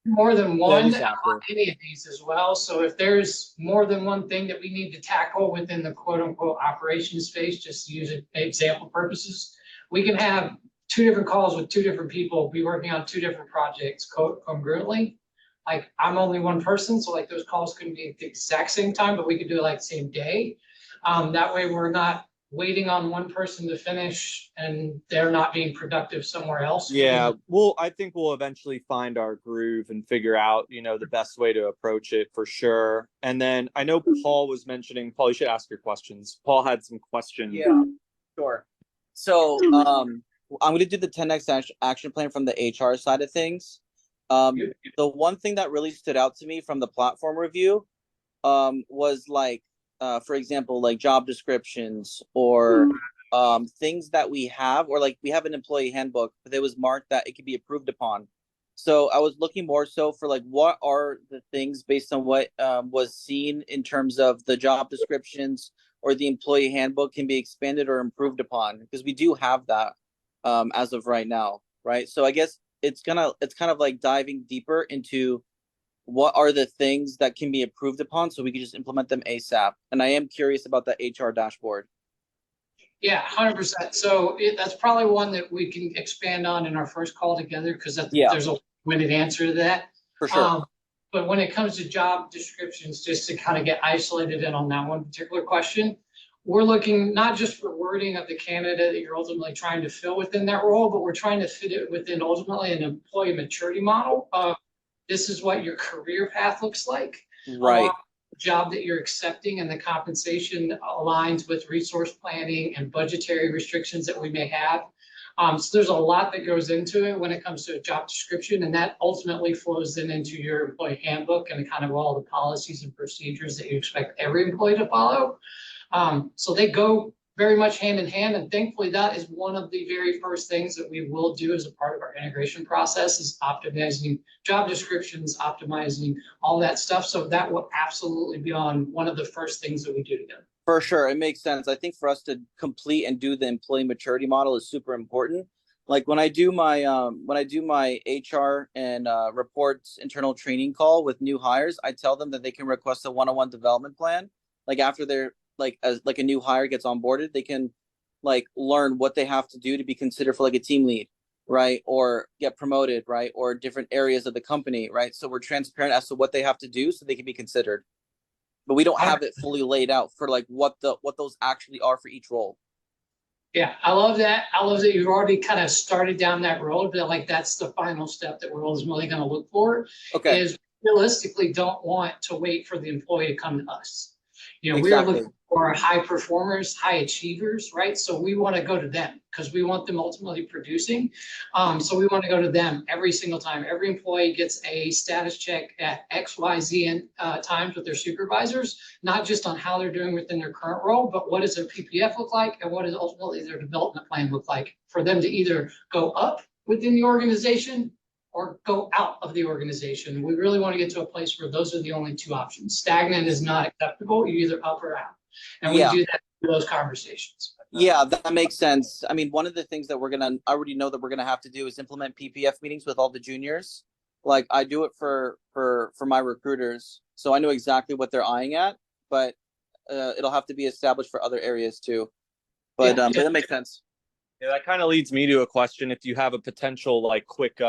B: more than one on any of these as well. So if there's more than one thing that we need to tackle within the quote unquote operations space, just to use it for example purposes, we can have 2 different calls with 2 different people, be working on 2 different projects congruently. Like I'm only one person, so like those calls couldn't be at the exact same time, but we could do it like the same day. That way we're not waiting on one person to finish and they're not being productive somewhere else.
A: Yeah, well, I think we'll eventually find our groove and figure out, you know, the best way to approach it for sure. And then I know Paul was mentioning, Paul, you should ask your questions. Paul had some questions.
N: Yeah, sure. So I'm going to do the 10x action plan from the HR side of things. The one thing that really stood out to me from the platform review was like, for example, like job descriptions or things that we have, or like we have an employee handbook, but it was marked that it could be approved upon. So I was looking more so for like, what are the things based on what was seen in terms of the job descriptions or the employee handbook can be expanded or improved upon, because we do have that as of right now, right? So I guess it's kind of like diving deeper into what are the things that can be improved upon so we can just implement them ASAP. And I am curious about the HR dashboard.
B: Yeah, 100%. So that's probably one that we can expand on in our first call together, because there's a winded answer to that.
N: For sure.
B: But when it comes to job descriptions, just to kind of get isolated in on that one particular question, we're looking not just for wording of the candidate that you're ultimately trying to fill within that role, but we're trying to fit it within ultimately an employee maturity model of this is what your career path looks like.
N: Right.
B: Job that you're accepting and the compensation aligns with resource planning and budgetary restrictions that we may have. So there's a lot that goes into it when it comes to a job description, and that ultimately flows then into your employee handbook and kind of all the policies and procedures that you expect every employee to follow. So they go very much hand in hand, and thankfully that is one of the very first things that we will do as a part of our integration process is optimizing job descriptions, optimizing all that stuff. So that will absolutely be on one of the first things that we do together.
N: For sure, it makes sense. I think for us to complete and do the employee maturity model is super important. Like when I do my HR and reports internal training call with new hires, I tell them that they can request a one-on-one development plan. Like after they're like a new hire gets onboarded, they can like learn what they have to do to be considered for like a team lead, right? Or get promoted, right? Or different areas of the company, right? So we're transparent as to what they have to do so they can be considered. But we don't have it fully laid out for like what those actually are for each role.
B: Yeah, I love that. I love that you've already kind of started down that road, but like that's the final step that we're ultimately going to look for.
N: Okay.
B: Is realistically don't want to wait for the employee to come to us. You know,
N: Exactly.
B: we are looking for high performers, high achievers, right? So we want to go to them because we want them ultimately producing. So we want to go to them every single time. Every employee gets a status check at X, Y, Z times with their supervisors, not just on how they're doing within their current role, but what does their PPF look like and what does ultimately their development plan look like for them to either go up within the organization or go out of the organization. We really want to get to a place where those are the only two options. Stagnant is not acceptable. You're either up or out. And we do that through those conversations.
N: Yeah, that makes sense. I mean, one of the things that I already know that we're gonna have to do is implement PPF meetings with all the juniors. Like I do it for my recruiters, so I know exactly what they're eyeing at, but it'll have to be established for other areas too. But but that makes sense.
A: Yeah, that kind of leads me to a question. If you have a potential like quick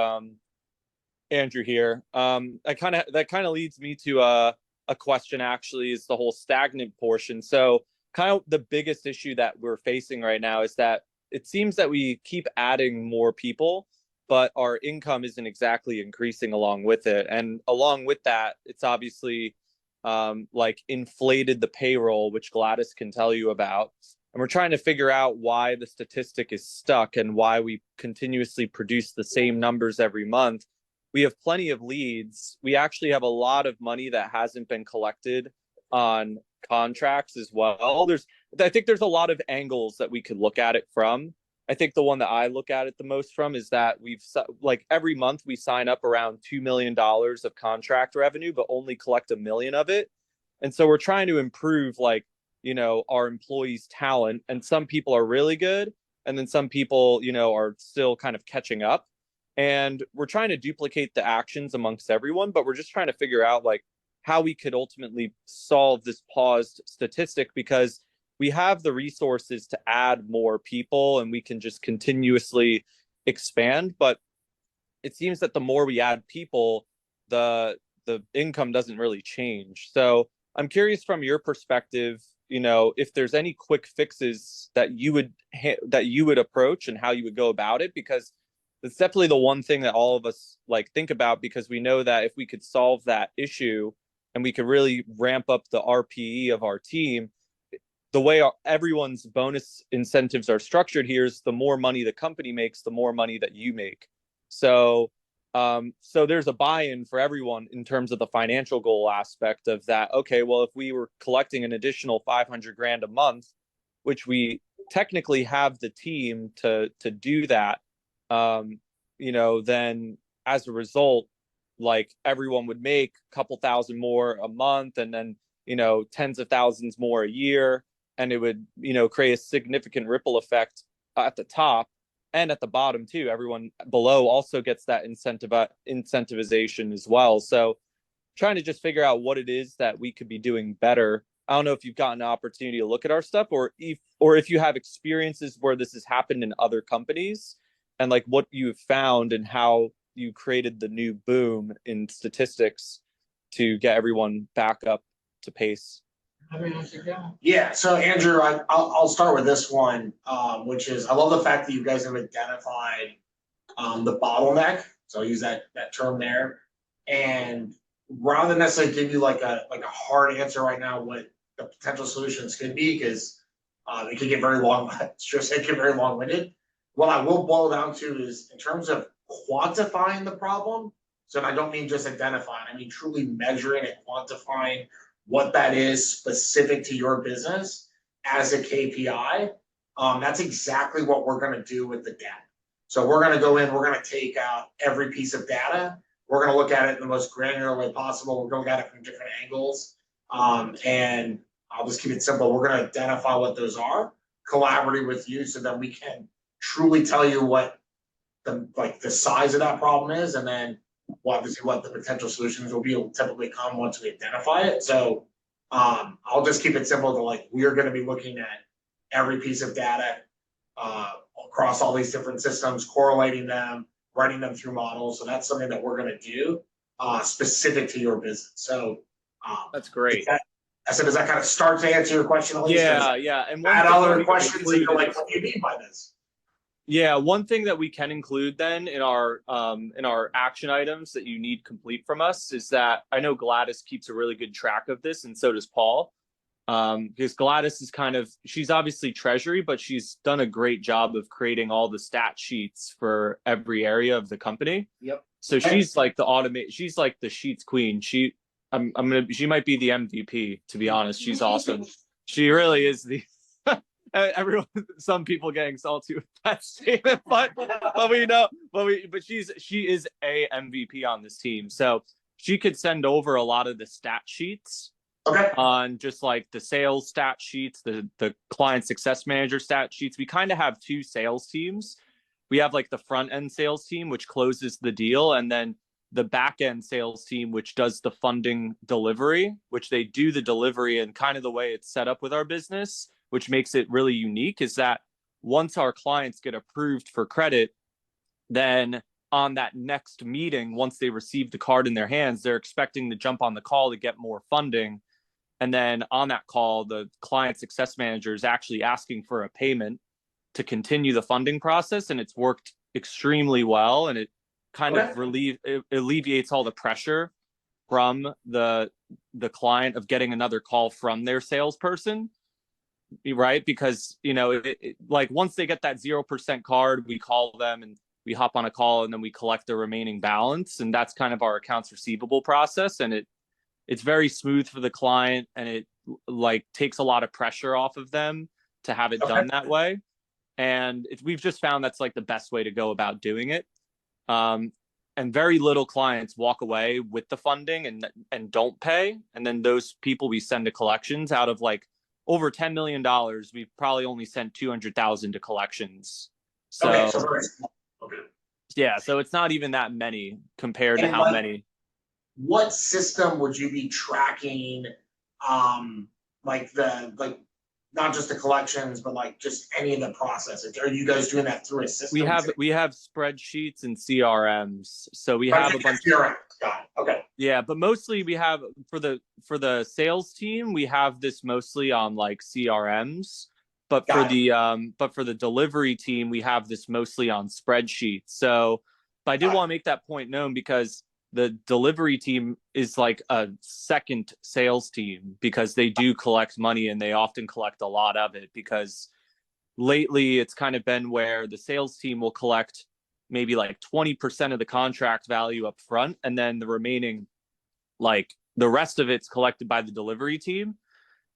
A: Andrew here. That kind of leads me to a question actually, is the whole stagnant portion. So kind of the biggest issue that we're facing right now is that it seems that we keep adding more people, but our income isn't exactly increasing along with it. And along with that, it's obviously like inflated the payroll, which Gladys can tell you about. And we're trying to figure out why the statistic is stuck and why we continuously produce the same numbers every month. We have plenty of leads. We actually have a lot of money that hasn't been collected on contracts as well. I think there's a lot of angles that we could look at it from. I think the one that I look at it the most from is that we've like every month we sign up around $2 million of contract revenue, but only collect $1 million of it. And so we're trying to improve like, you know, our employees' talent. And some people are really good. And then some people, you know, are still kind of catching up. And we're trying to duplicate the actions amongst everyone, but we're just trying to figure out like how we could ultimately solve this paused statistic, because we have the resources to add more people and we can just continuously expand. But it seems that the more we add people, the income doesn't really change. So I'm curious from your perspective, you know, if there's any quick fixes that you would approach and how you would go about it, because it's definitely the one thing that all of us like think about, because we know that if we could solve that issue and we could really ramp up the RPE of our team, the way everyone's bonus incentives are structured here is the more money the company makes, the more money that you make. So so there's a buy-in for everyone in terms of the financial goal aspect of that. Okay, well, if we were collecting an additional 500 grand a month, which we technically have the team to do that, you know, then as a result, like everyone would make a couple thousand more a month, and then, you know, tens of thousands more a year, and it would, you know, create a significant ripple effect at the top and at the bottom too. Everyone below also gets that incentivization as well. So trying to just figure out what it is that we could be doing better. I don't know if you've gotten an opportunity to look at our stuff, or if you have experiences where this has happened in other companies, and like what you've found and how you created the new boom in statistics to get everyone back up to pace.
J: Yeah, so Andrew, I'll start with this one, which is, I love the fact that you guys have identified the bottleneck. So I'll use that term there. And rather than necessarily give you like a hard answer right now what the potential solutions could be, because it could get very long, just it get very long-winded. What I will boil down to is in terms of quantifying the problem. So I don't mean just identifying, I mean truly measuring and quantifying what that is specific to your business as a KPI. That's exactly what we're going to do with the data. So we're going to go in, we're going to take out every piece of data. We're going to look at it in the most granular way possible. We're going at it from different angles. And I'll just keep it simple. We're going to identify what those are, collaborate with you so that we can truly tell you what the size of that problem is, and then obviously what the potential solutions will be typically come once we identify it. So I'll just keep it simple to like, we are going to be looking at every piece of data across all these different systems, correlating them, running them through models. So that's something that we're going to do specific to your business. So
A: that's great.
J: I said, does that kind of start to answer your question? At least?
A: Yeah. And
J: add other questions that you're like, what do you mean by this?
A: Yeah, one thing that we can include then in our action items that you need complete from us is that I know Gladys keeps a really good track of this, and so does Paul. Because Gladys is she's obviously treasury, but she's done a great job of creating all the stat sheets for every area of the company.
J: Yep.
A: So she's like she's like the sheets queen. She might be the MVP, to be honest. She's awesome. She really is the everyone, some people getting salty with that statement, but she is a MVP on this team. So she could send over a lot of the stat sheets.
J: Okay.
A: On just like the sales stat sheets, the client success manager stat sheets. We kind of have two sales teams. We have like the front end sales team, which closes the deal, and then the back end sales team, which does the funding delivery, which they do the delivery. And kind of the way it's set up with our business, which makes it really unique, is that once our clients get approved for credit, then on that next meeting, once they receive the card in their hands, they're expecting to jump on the call to get more funding. And then on that call, the client success manager is actually asking for a payment to continue the funding process. And it's worked extremely well. And it kind of alleviates all the pressure from the client of getting another call from their salesperson. Right? Because, you know, like once they get that 0% card, we call them and we hop on a call, and then we collect the remaining balance. And that's kind of our accounts receivable process. And it's very smooth for the client, and it like takes a lot of pressure off of them to have it done that way. And we've just found that's like the best way to go about doing it. And very little clients walk away with the funding and don't pay. And then those people we send to collections. Out of like over $10 million, we've probably only sent 200,000 to collections. So, yeah, so it's not even that many compared to how many.
J: What system would you be tracking, not just the collections, but like just any of the processes? Are you guys doing that through a system?
A: We have spreadsheets and CRMs. So we have a bunch of
J: CRM. Got it. Okay.
A: Yeah, but mostly we have for the sales team, we have this mostly on like CRMs. But for the delivery team, we have this mostly on spreadsheets. So, but I did want to make that point known, because the delivery team is like a second sales team because they do collect money and they often collect a lot of it, because lately it's kind of been where the sales team will collect maybe like 20% of the contract value up front, and then the remaining, like the rest of it's collected by the delivery team.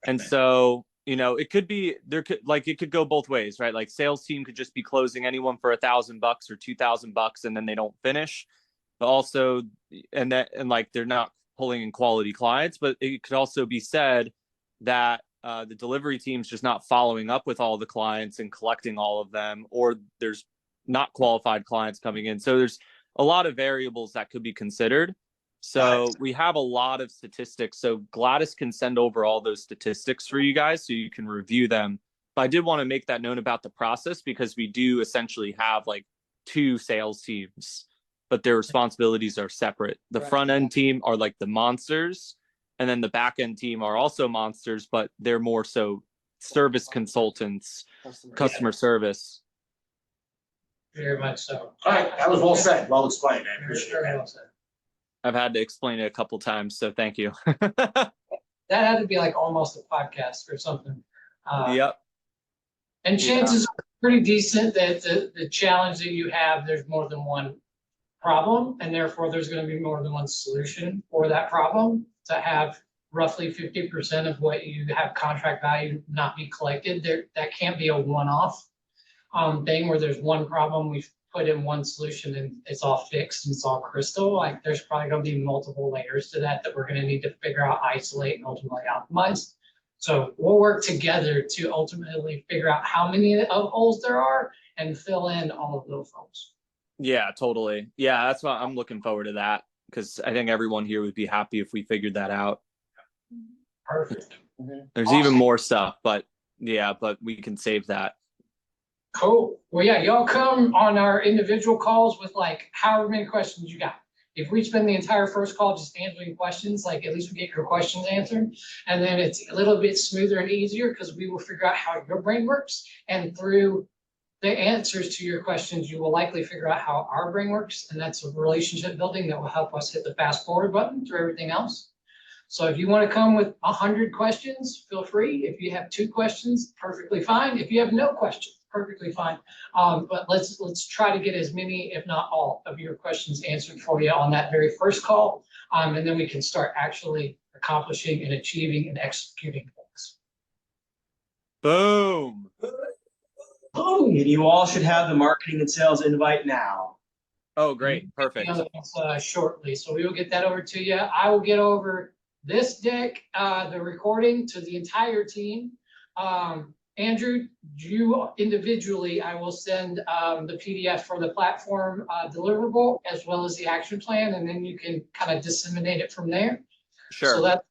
A: And so, you know, it could be, it could go both ways, right? Like sales team could just be closing anyone for $1,000 or $2,000 and then they don't finish. But also, and like they're not pulling in quality clients, but it could also be said that the delivery team's just not following up with all the clients and collecting all of them, or there's not qualified clients coming in. So there's a lot of variables that could be considered. So we have a lot of statistics. So Gladys can send over all those statistics for you guys so you can review them. But I did want to make that known about the process, because we do essentially have like 2 sales teams, but their responsibilities are separate. The front end team are like the monsters, and then the back end team are also monsters, but they're more so service consultants, customer service.
B: Very much so.
J: All right, that was well said, well explained. I appreciate
B: Very well
J: it.
B: said.
A: I've had to explain it a couple times, so thank you.
B: That had to be like almost a podcast or something.
A: Yep.
B: And chances are pretty decent that the challenge that you have, there's more than one problem, and therefore there's going to be more than one solution for that problem. To have roughly 50% of what you have contract value not be collected, that can't be a one-off thing where there's one problem, we've put in one solution and it's all fixed and it's all crystal. Like there's probably going to be multiple layers to that we're going to need to figure out, isolate, and ultimately optimize. So we'll work together to ultimately figure out how many of holes there are and fill in all of those holes.
A: Yeah, totally. Yeah, that's why I'm looking forward to that, because I think everyone here would be happy if we figured that out.
B: Perfect.
A: There's even more stuff, but yeah, but we can save that.
B: Cool. Well, yeah, y'all come on our individual calls with like however many questions you got. If we spend the entire first call just answering questions, like at least we get your questions answered, and then it's a little bit smoother and easier because we will figure out how your brain works, and through the answers to your questions, you will likely figure out how our brain works, and that's a relationship building that will help us hit the fast forward button through everything else. So if you want to come with 100 questions, feel free. If you have 2 questions, perfectly fine. If you have no questions, perfectly fine. But let's try to get as many, if not all, of your questions answered for you on that very first call, and then we can start actually accomplishing and achieving and executing things.
A: Boom.
E: And you all should have the marketing and sales invite now.
A: Oh, great. Perfect.
B: Shortly. So we will get that over to you. I will get over this deck, the recording, to the entire team. Andrew, you individually, I will send the PDF for the platform deliverable as well as the action plan, and then you can kind of disseminate it from there.
A: Sure.
B: So that's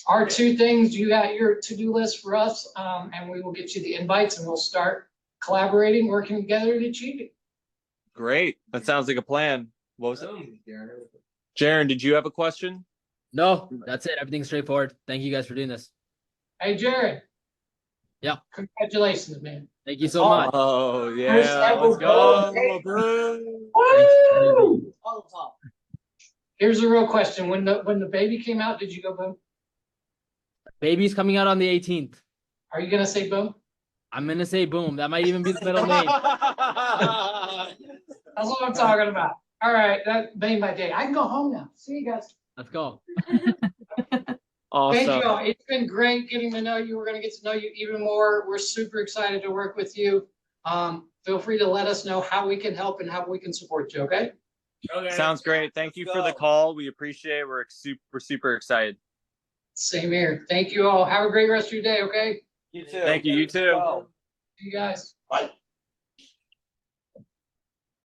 B: our 2 things. You got your to-do list for us, and we will get you the invites, and we'll start collaborating, working together to achieve it.
A: Great. That sounds like a plan. What was it? Jarren, did you have a question?
L: No, that's it. Everything's straightforward. Thank you guys for doing this.
B: Hey, Jarren.
L: Yeah.
B: Congratulations, man.
L: Thank you so much.
A: Oh, yeah. Let's go.
B: Woo! Here's a real question. When the baby came out, did you go boom?
L: Baby's coming out on the 18th.
B: Are you going to say boom?
L: I'm going to say boom. That might even be the middle name.
B: That's what I'm talking about. All right. That made my day. I can go home now. See you guys.
L: Let's go.
A: Awesome.
B: Thank you all. It's been great getting to know you. We're going to get to know you even more. We're super excited to work with you. Feel free to let us know how we can help and how we can support you. Okay.
A: Sounds great. Thank you for the call. We appreciate it. We're super excited.
B: Same here. Thank you all. Have a great rest of your day. Okay.
A: You too. Thank you. You too.
B: See you guys.
J: Bye.